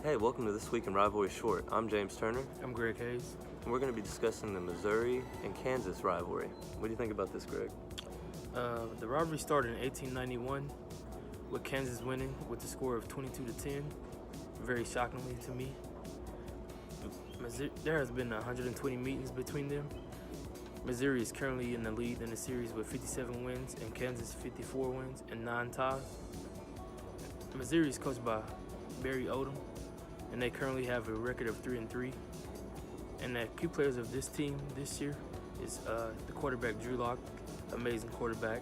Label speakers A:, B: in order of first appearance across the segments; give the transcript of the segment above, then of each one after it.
A: Hey, welcome to This Week in Rivalry Short. I'm James Turner,
B: I'm Greg Hayes.
A: and we're going to be discussing the Missouri and Kansas rivalry. What do you think about this, Greg?
B: The rivalry started in 1891 with Kansas winning with the score of 22-10, very shockingly to me. There has been 120 meetings between them. Missouri is currently in the lead in the series with 57 wins and Kansas 54 wins and 9 ties. Missouri is coached by Barry Odom, and they currently have a record of 3-3. And the key players of this team this year is the quarterback Drew Lock, amazing quarterback,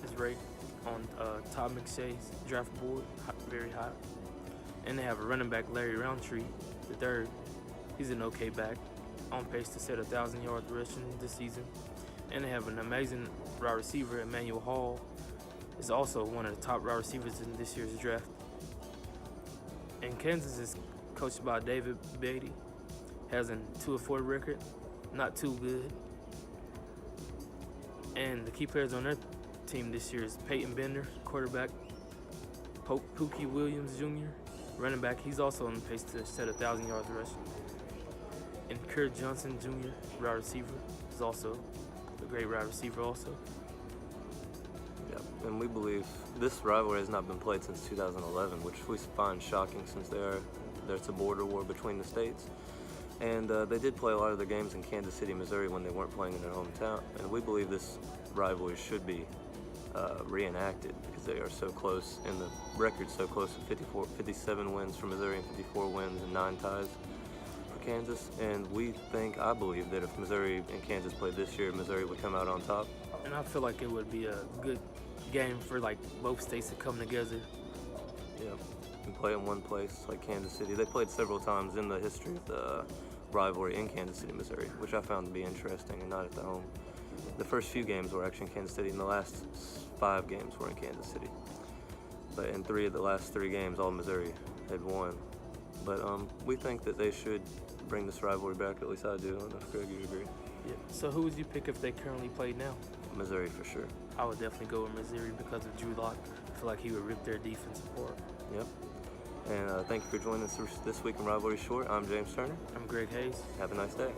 B: is rated on Todd McShay's draft board, very high. And they have a running back Larry Roundtree, the third. He's an okay back, on pace to set 1,000 yards rushing this season. And they have an amazing wide receiver, Emmanuel Hall, is also one of the top wide receivers in this year's draft. And Kansas is coached by David Ph.D. Has a 2-4 record, not too good. And the key players on their team this year is Peyton Bender, quarterback, Pookie Williams Jr., running back. He's also on pace to set 1,000 yards rushing. And Kurt Johnson Jr., wide receiver, is also a great wide receiver also.
A: Yeah, and we believe this rivalry has not been played since 2011, which we find shocking since there's a border war between the states. And they did play a lot of their games in Kansas City, Missouri when they weren't playing in their hometown. And we believe this rivalry should be reenacted because they are so close, and the record's so close to 57 wins for Missouri and 54 wins and 9 ties for Kansas. And I believe that if Missouri and Kansas played this year, Missouri would come out on top.
B: And I feel like it would be a good game for both states to come together.
A: Yeah, and play in one place like Kansas City. They played several times in the history of the rivalry in Kansas City, Missouri, which I found to be interesting, and not at the home. The first few games were actually in Kansas City, and the last 5 games were in Kansas City. But in 3 of the last 3 games, all Missouri had won. But we think that they should bring this rivalry back. At least I do. I don't know if Greg, you agree.
B: Yeah. So who would you pick if they currently played now?
A: Missouri for sure.
B: I would definitely go with Missouri because of Drew Lock. I feel like he would rip their defense apart.
A: Yep. And thank you for joining us this week in Rivalry Short. I'm James Turner.
B: I'm Greg Hayes.
A: Have a nice day.